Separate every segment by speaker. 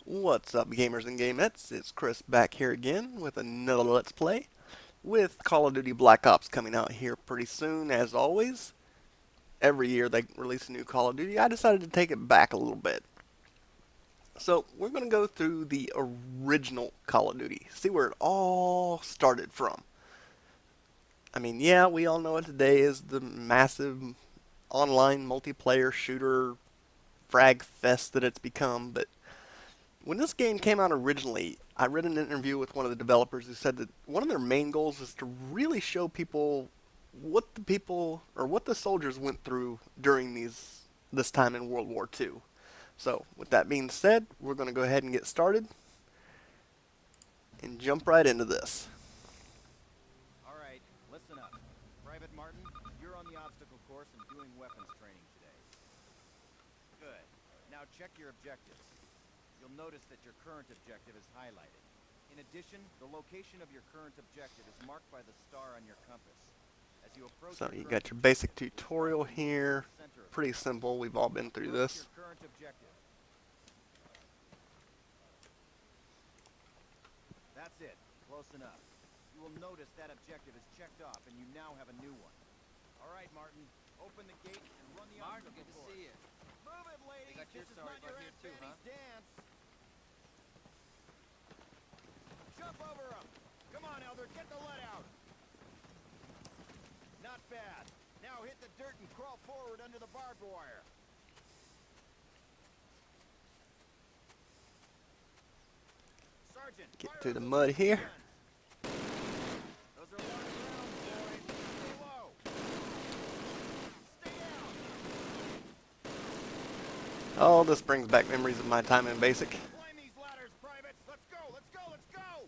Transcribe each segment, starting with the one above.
Speaker 1: What's up, gamers and gamettes? It's Chris back here again with another Let's Play with Call of Duty Black Ops coming out here pretty soon, as always. Every year they release a new Call of Duty. I decided to take it back a little bit. So, we're going to go through the original Call of Duty, see where it all started from. I mean, yeah, we all know it today is the massive online multiplayer shooter frag fest that it's become, but when this game came out originally, I read an interview with one of the developers who said that one of their main goals is to really show people or what the soldiers went through during this time in World War II. So, with that being said, we're going to go ahead and get started and jump right into this.
Speaker 2: All right, listen up. Private Martin, you're on the obstacle course and doing weapons training today. Good. Now check your objectives. You'll notice that your current objective is highlighted. In addition, the location of your current objective is marked by the star on your compass. As you approach
Speaker 1: So, you got your basic tutorial here. Pretty simple. We've all been through this.
Speaker 2: Your current objective. That's it. Close enough. You will notice that objective is checked off, and you now have a new one. All right, Martin. Open the gate and run the
Speaker 3: Martin,
Speaker 2: obstacle
Speaker 3: good to
Speaker 2: course.
Speaker 3: see you.
Speaker 2: Move it, ladies.
Speaker 3: Got your
Speaker 2: This is
Speaker 3: sorry
Speaker 2: not your
Speaker 3: right
Speaker 2: Aunt
Speaker 3: here too,
Speaker 2: Fanny's
Speaker 3: huh?
Speaker 2: dance. Jump over him. Come on, Elder. Get the lead out. Not bad. Now hit the dirt and crawl forward under the barbed wire. Sergeant,
Speaker 1: Get
Speaker 2: fire
Speaker 1: through the
Speaker 2: those
Speaker 1: mud here.
Speaker 2: guns. Those are large rounds, boys. Stay low. Stay down.
Speaker 1: Oh, this brings back memories of my time in basic.
Speaker 2: Climb these ladders, privates. Let's go. Let's go. Let's go.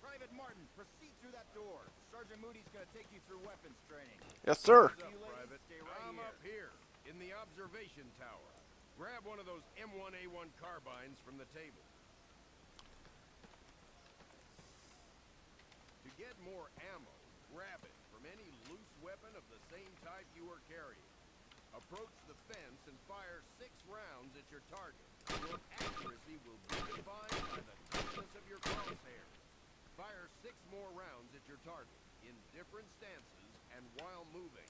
Speaker 2: Private Martin, proceed through that door. Sergeant Moody's going to take you through weapons training.
Speaker 1: Yes, sir.
Speaker 2: You ladies,
Speaker 4: Private.
Speaker 2: stay right
Speaker 4: I'm
Speaker 2: here.
Speaker 4: up here in the observation tower. Grab one of those M1A1 carbines from the table. To get more ammo, grab it from any loose weapon of the same type you are carrying. Approach the fence and fire 6 rounds at your target. Your accuracy will be defined by the toughness of your crosshairs. Fire 6 more rounds at your target in different stances and while moving.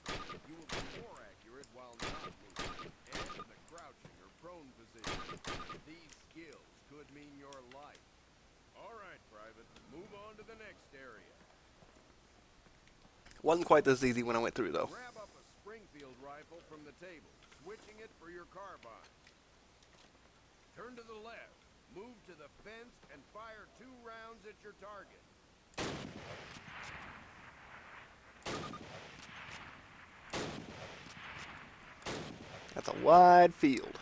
Speaker 4: You will be more accurate while not moving and in the crouching or prone position. These skills could mean your life. All right, Private, move on to the next area.
Speaker 1: Wasn't quite this easy when I went through, though.
Speaker 4: Grab up a Springfield rifle from the table, switching it for your carbine. Turn to the left, move to the fence, and fire 2 rounds at your target.
Speaker 1: That's a wide field.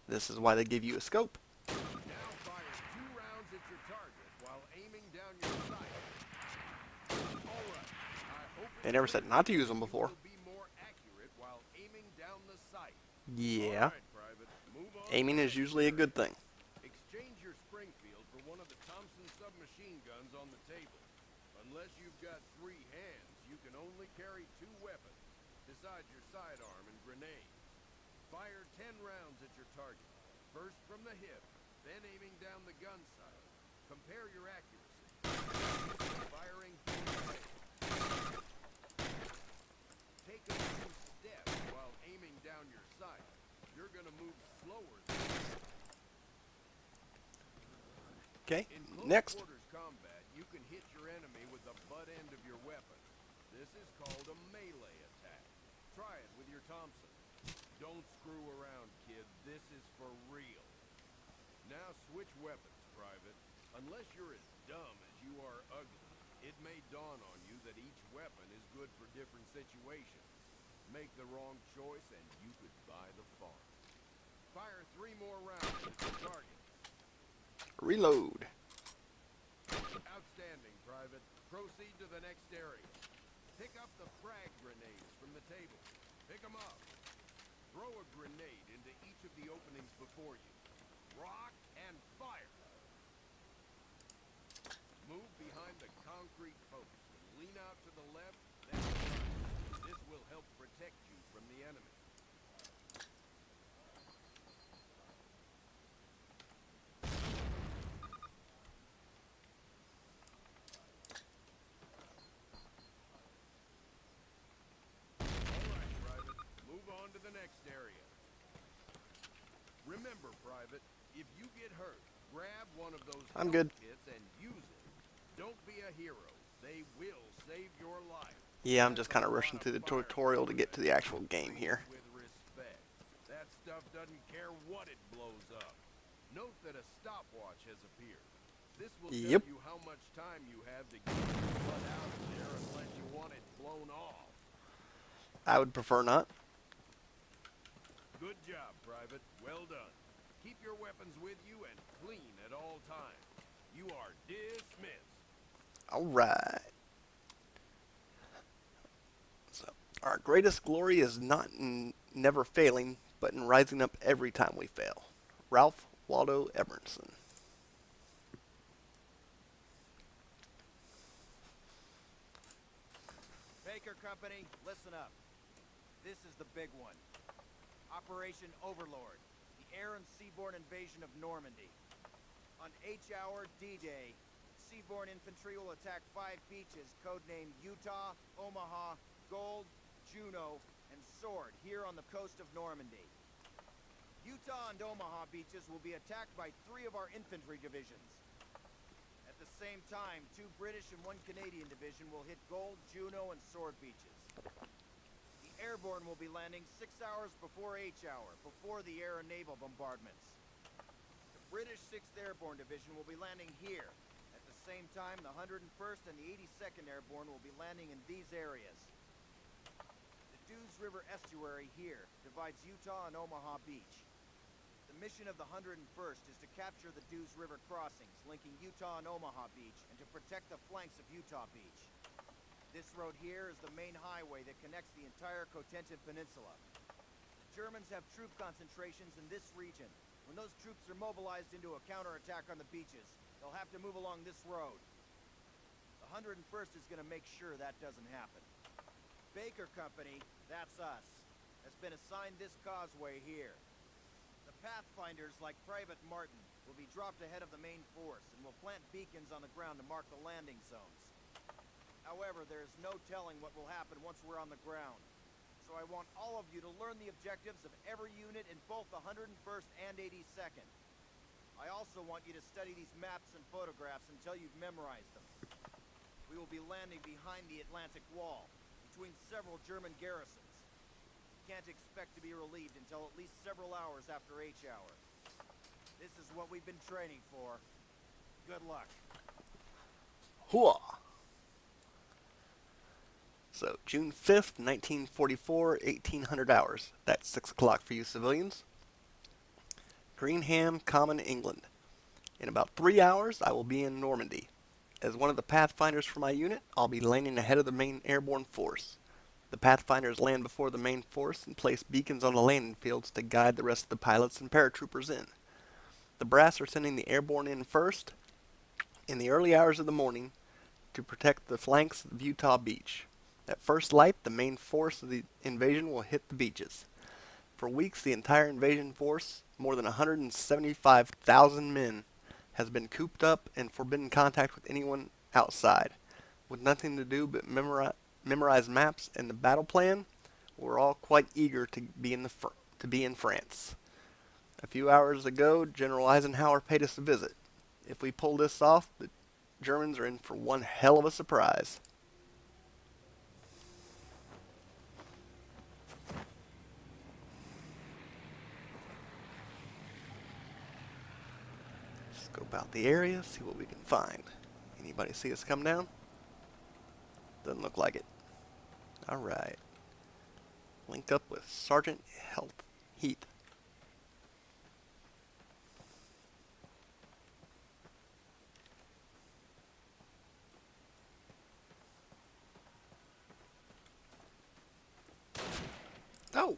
Speaker 1: This is why they give you a scope.
Speaker 4: Now fire 2 rounds at your target while aiming down your sight. All right. I hope
Speaker 1: They never said not to use them before.
Speaker 4: you will be more accurate while aiming down the sight.
Speaker 1: Yeah.
Speaker 4: All right, Private. Move on.
Speaker 1: Aiming is usually a good thing.
Speaker 4: Exchange your Springfield for one of the Thompson submachine guns on the table. Unless you've got 3 hands, you can only carry 2 weapons, besides your sidearm and grenade. Fire 10 rounds at your target, first from the hip, then aiming down the gun sight. Compare your accuracy. Firing from the hip. Take a few steps while aiming down your sight. You're going to move slower than this.
Speaker 1: Okay,
Speaker 4: In close
Speaker 1: next.
Speaker 4: quarters combat, you can hit your enemy with the butt end of your weapon. This is called a melee attack. Try it with your Thompson. Don't screw around, kid. This is for real. Now switch weapons, Private. Unless you're as dumb as you are ugly, it may dawn on you that each weapon is good for different situations. Make the wrong choice and you could buy the farm. Fire 3 more rounds at your target.
Speaker 1: Reload.
Speaker 4: Outstanding, Private. Proceed to the next area. Pick up the frag grenades from the table. Pick them up. Throw a grenade into each of the openings before you. Rock and fire. Move behind the concrete post and lean out to the left, then to the right. This will help Remember, Private, if you get hurt, grab one of those
Speaker 1: I'm
Speaker 4: health
Speaker 1: good.
Speaker 4: kits and use it. Don't be a hero. They will save your life.
Speaker 1: Yeah, I'm
Speaker 4: There's
Speaker 1: just
Speaker 4: a
Speaker 1: kind of rushing
Speaker 4: lot of
Speaker 1: through the
Speaker 4: fire
Speaker 1: tutorial to get to
Speaker 4: department
Speaker 1: the actual
Speaker 4: who
Speaker 1: game
Speaker 4: treat it
Speaker 1: here.
Speaker 4: with respect. That stuff doesn't care what it blows up. Note that a stopwatch has appeared. This will tell
Speaker 1: Yep.
Speaker 4: you how much time you have to get your blood out of there unless you want it blown off.
Speaker 1: I would prefer not.
Speaker 4: Good job, Private. Well done. Keep your weapons with you and clean at all times. You are dismissed.
Speaker 1: Alright. So, our greatest glory is not in never failing, but in rising up every time we fail. Ralph Waldo Emerson.
Speaker 2: Baker Company, listen up. This is the big one. Operation Overlord, the air and seaborne invasion of Normandy. On H-Hour D-Day, seaborne infantry will attack 5 beaches codenamed Utah, Omaha, Gold, Juno, and Sword here on the coast of Normandy. Utah and Omaha beaches will be attacked by 3 of our infantry divisions. At the same time, 2 British and 1 Canadian division will hit Gold, Juno, and Sword beaches. The airborne will be landing 6 hours before H-Hour, before the air and naval bombardments. The British 6th Airborne Division will be landing here. At the same time, the 101st and the 82nd Airborne will be landing in these areas. The Dews River estuary here divides Utah and Omaha Beach. The mission of the 101st is to capture the Dews River crossings linking Utah and Omaha Beach and to protect the flanks of Utah Beach. This road here is the main highway that connects the entire Cotentin Peninsula. The Germans have troop concentrations in this region. When those troops are mobilized into a counterattack on the beaches, they'll have to move along this road. The 101st is going to make sure that doesn't happen. Baker Company, that's us, has been assigned this causeway here. The Pathfinders, like Private Martin, will be dropped ahead of the main force and will plant beacons on the ground to mark the landing zones. However, there is no telling what will happen once we're on the ground. So I want all of you to learn the objectives of every unit in both the 101st and 82nd. I also want you to study these maps and photographs until you've memorized them. We will be landing behind the Atlantic Wall, between several German garrisons. We can't expect to be relieved until at least several hours after H-Hour. This is what we've been training for. Good luck.
Speaker 1: Hooah! So, June 5th, 1944, 1800 hours. That's 6 o'clock for you civilians. Greenham Common, England. In about 3 hours, I will be in Normandy. As one of the Pathfinders for my unit, I'll be landing ahead of the main airborne force. The Pathfinders land before the main force and place beacons on the landing fields to guide the rest of the pilots and paratroopers in. The brass are sending the airborne in first, in the early hours of the morning, to protect the flanks of Utah Beach. At first light, the main force of the invasion will hit the beaches. For weeks, the entire invasion force, more than 175,000 men, has been cooped up and forbidden contact with anyone outside. With nothing to do but memorize maps and the battle plan, we're all quite eager to be in France. A few hours ago, General Eisenhower paid us a visit. If we pull this off, the Germans are in for one hell of a surprise. Scope out the area, see what we can find. Anybody see us come down? Doesn't look like it. Alright. Link up with Sergeant Heath. Oh!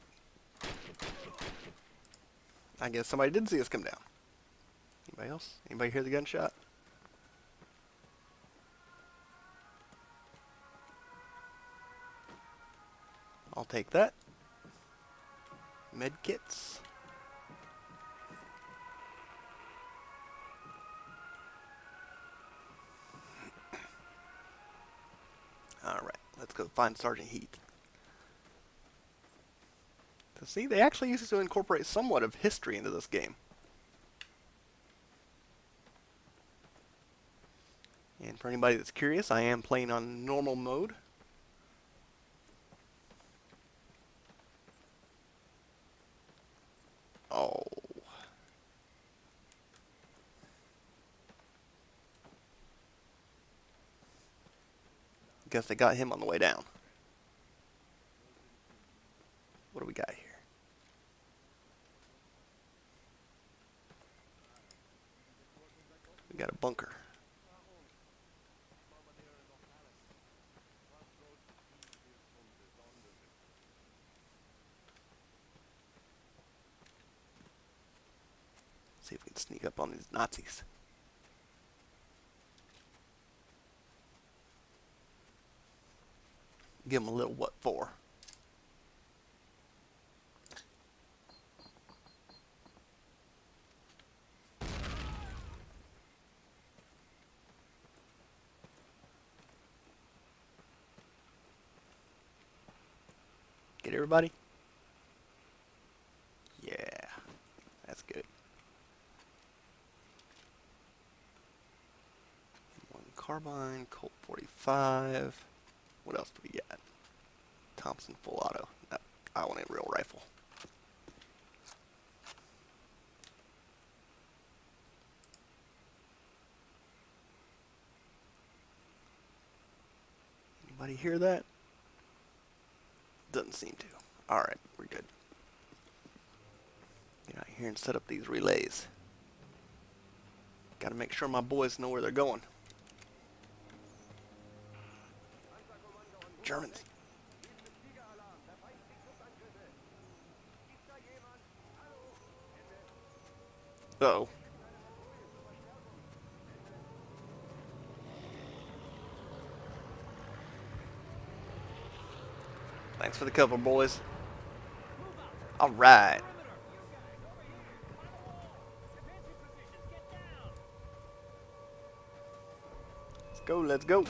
Speaker 1: I guess somebody did see us come down. Anybody else? Anybody hear the gunshot? I'll take that. Med kits. Alright, let's go find Sergeant Heath. So see, they actually used to incorporate somewhat of history into this game. For anybody that's curious, I am playing on normal mode. Oh. Guess they got him on the way down. What do we got here? We got a bunker. See if we can sneak up on these Nazis. Give them a little what for. Get everybody? Yeah, that's good. One carbine, Colt 45. What else do we got? Thompson full auto. No, I want a real rifle. Anybody hear that? Doesn't seem to. Alright, we're good. Get out here and set up these relays. Gotta make sure my boys know where they're going. Germans. Uh-oh. Thanks for the cover, boys. Alright. Let's go, let's go.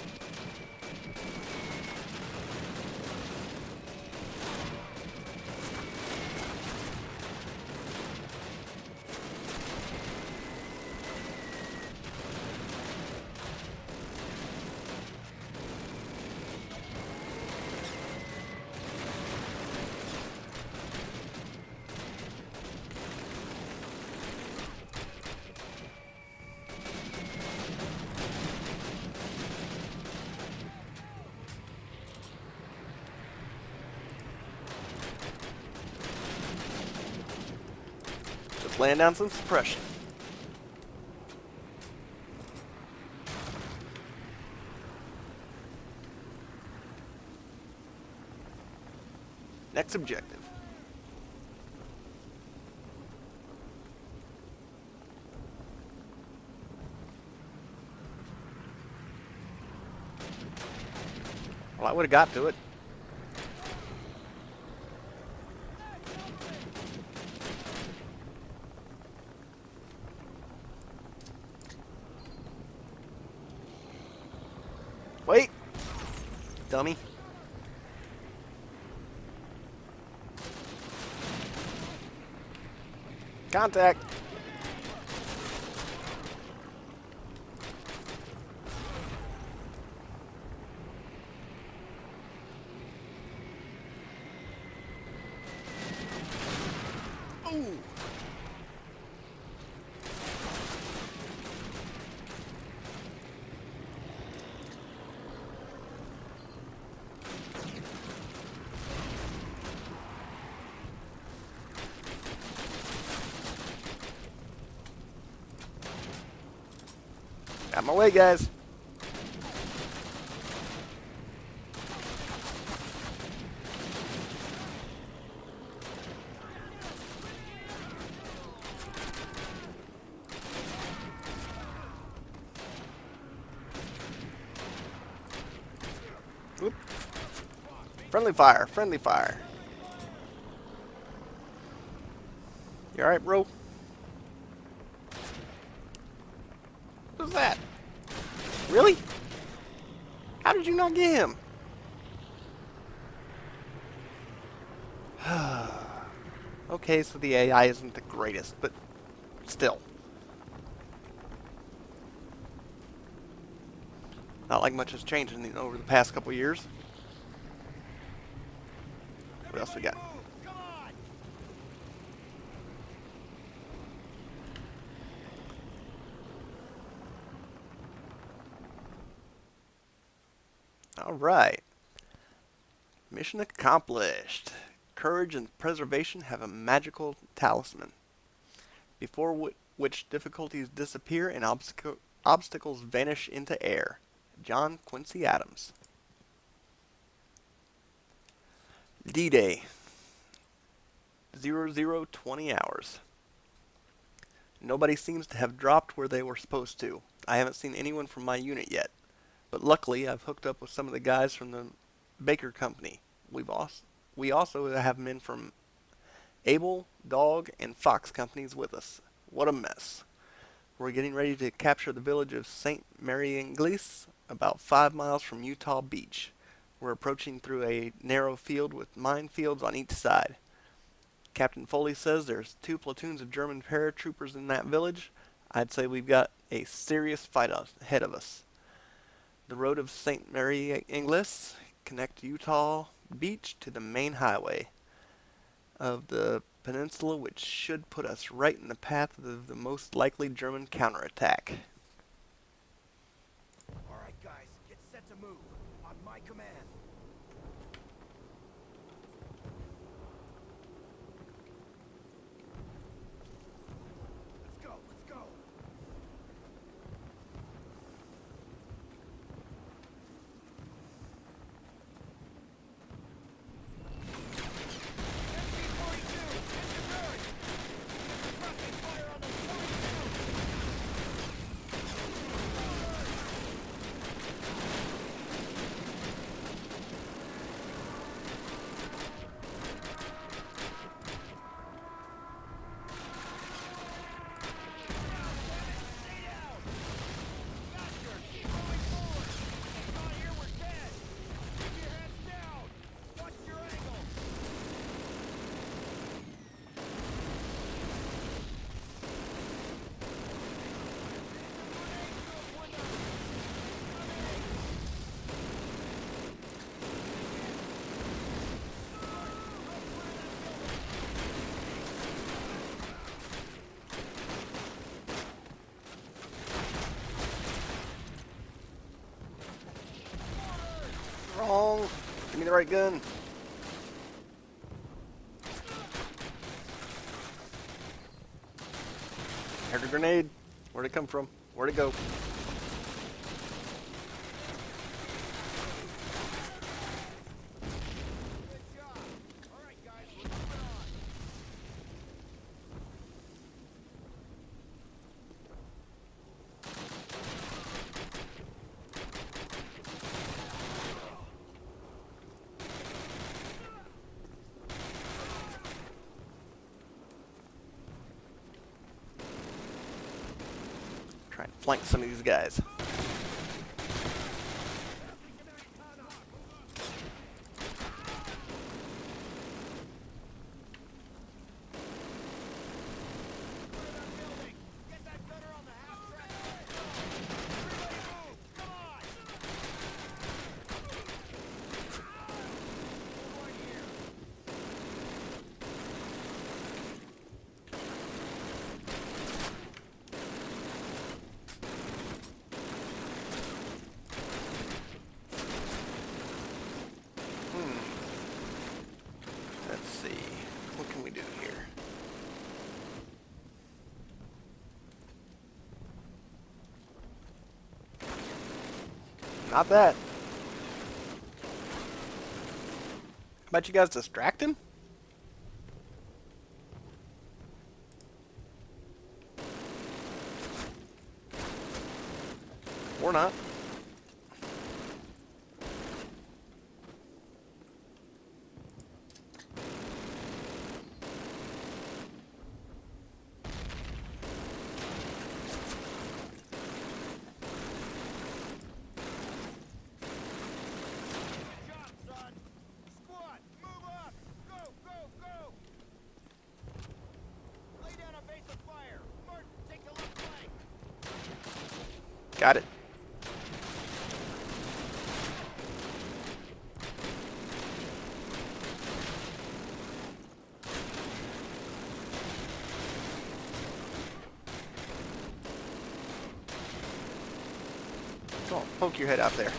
Speaker 1: Just laying down some suppression. Next objective. Well, I would have got to it. Wait! Dummy. Contact! Ooh! Out my way, guys. Whoop. Friendly fire, friendly fire. You alright, bro? Who's that? Really? How did you not get him? Okay, so the AI isn't the greatest, but still. Not like much has changed over the past couple years. What else we
Speaker 2: Everybody
Speaker 1: got?
Speaker 2: move! Come on!
Speaker 1: All right. Mission accomplished. Courage and preservation have a magical talisman, before which difficulties disappear and obstacles vanish into air. John Quincy Adams. D-Day, 0020 hours. Nobody seems to have dropped where they were supposed to. I haven't seen anyone from my unit yet, but luckily I've hooked up with some of the guys from the Baker Company. We also have men from Able, Dog, and Fox companies with us. What a mess. We're getting ready to capture the village of St. Mary Inglis, about 5 miles from Utah Beach. We're approaching through a narrow field with minefields on each side. Captain Foley says there's 2 platoons of German paratroopers in that village. I'd say we've got a serious fight ahead of us. The road of St. Mary Inglis connects Utah Beach to the main highway of the peninsula, which should put us right in the path of the most likely German counterattack.
Speaker 2: All right, guys, get set to move. On my command. Let's go, let's go. MG-42, engineering! Suppressing fire on the 42!
Speaker 1: Wrong. Give me the right gun. Heard a grenade. Where'd it come from? Where'd it go?
Speaker 2: Good job. All right, guys, we're moving on.
Speaker 1: Trying to flank some of these guys.
Speaker 2: Get that gunner on the half-track. Everybody move! Come on! One here.
Speaker 1: Let's see. What can we do here? Not that. How about you guys distract him? Or not.
Speaker 2: Good job, son. Squad, move up! Go, go, go! Lay down a base of fire. Martin, take the left flank.
Speaker 1: Got it. Come on, poke your head out there.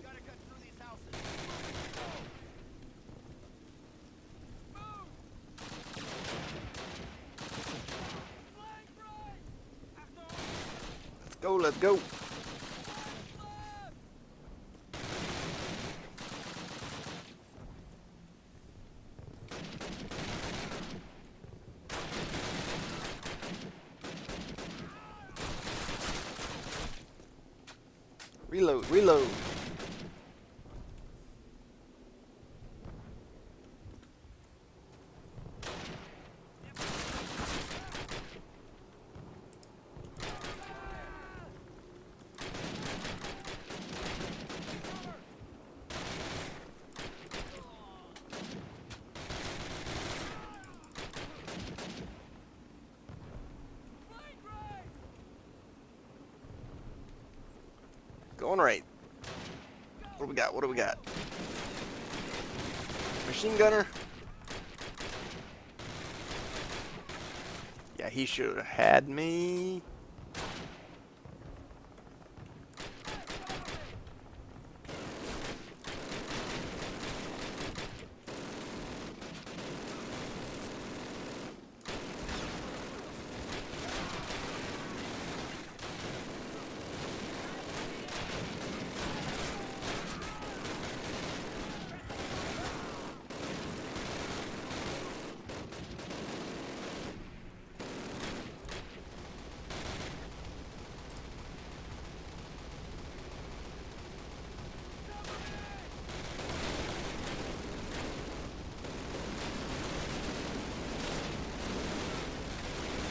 Speaker 2: Gotta cut through these houses.
Speaker 1: Let's go, let's go. Reload, reload. Going right. What do we got? What do we got? Machine gunner. Yeah, he should have had me.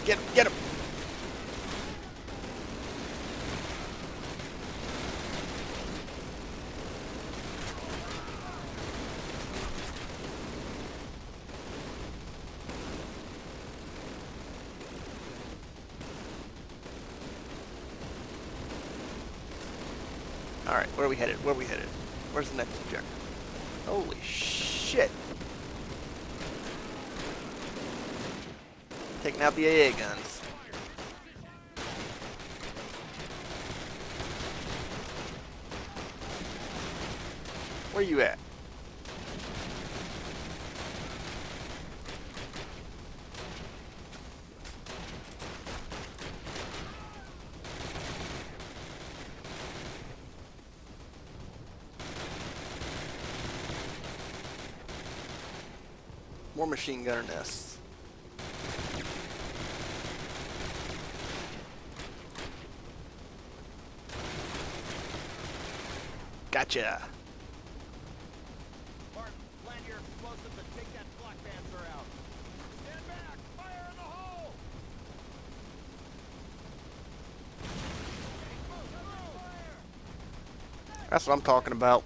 Speaker 1: Get him, get him. Alright, where are we headed? Where are we headed? Where's the next objective? Holy shit. Taking out the AA guns. Where you at? More machine gunner nests. Gotcha.
Speaker 2: Martin, land your explosives and take that flak dancer out. Stand back! Fire in the hole!
Speaker 1: That's what I'm talking about.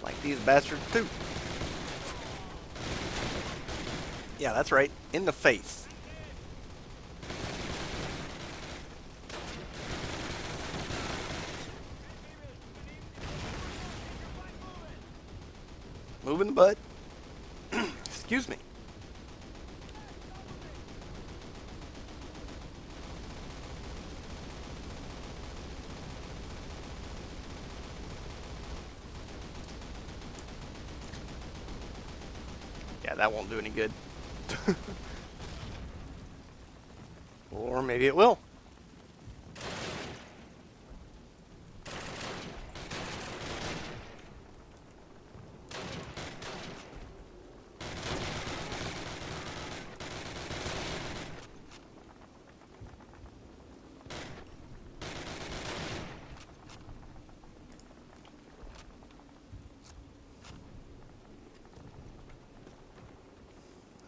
Speaker 1: Like these bastards too. Yeah, that's right. In the face. Moving the butt. Excuse me. Yeah, that won't do any good. Or maybe it will.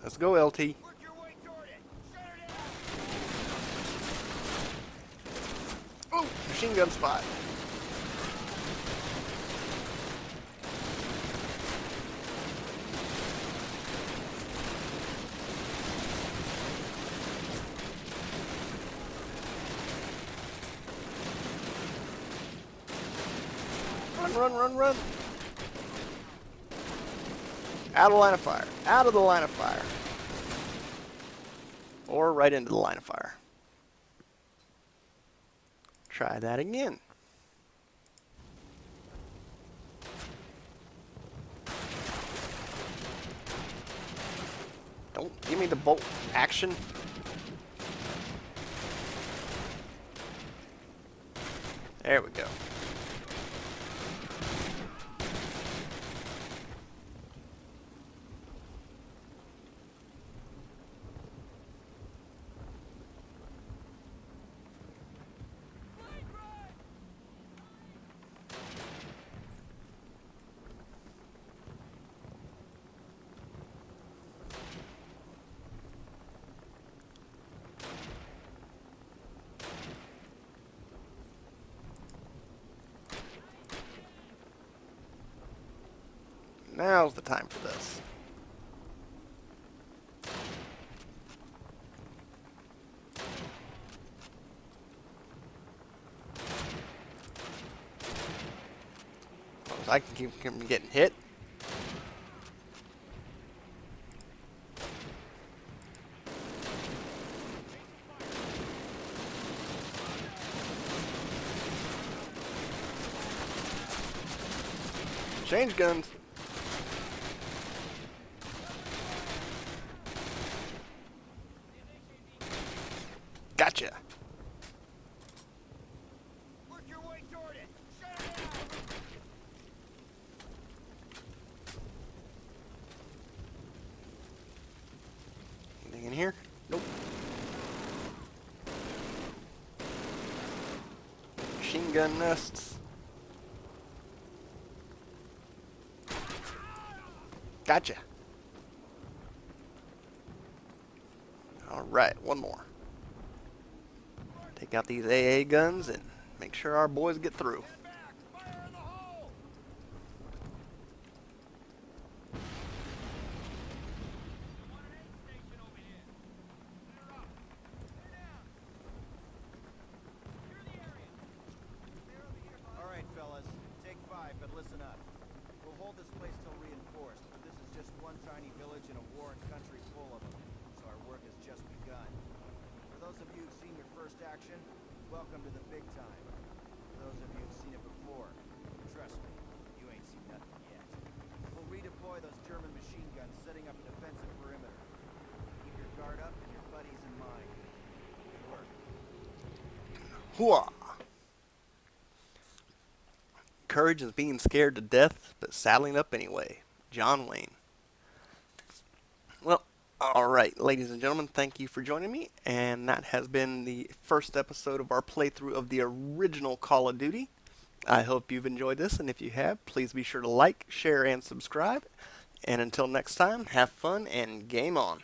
Speaker 1: Let's go, LT.
Speaker 2: Work your way toward it. Shut her down.
Speaker 1: Oh, machine gun spot. Run, run, run, run. Out of the line of fire. Out of the line of fire. Or right into the line of fire. Try that again. Don't give me the bolt action. There we go. Now's the time for this. As long as I can keep him getting hit. Change guns. Gotcha.
Speaker 2: Work your way toward it. Shut her down.
Speaker 1: Anything in here? Nope. Machine gun nests. Gotcha. Alright, one more. Take out these AA guns and make sure our boys get through.
Speaker 2: Get back. Fire in the hole. All right, fellas. Take 5, but listen up. We'll hold this place till reinforced, but this is just one tiny village in a war and country full of them, so our work has just begun. For those of you who've seen your first action, welcome to the big time. For those of you who've seen it before, trust me, you ain't seen nothing yet. We'll redeploy those German machine guns, setting up a defensive perimeter. Keep your guard up and your buddies in mind. Good work.
Speaker 1: Hooah! Courage is being scared to death, but saddling up anyway. John Wayne. Well, alright, ladies and gentlemen, thank you for joining me, and that has been the first episode of our playthrough of the original Call of Duty. I hope you've enjoyed this, and if you have, please be sure to like, share, and subscribe. And until next time, have fun and game on.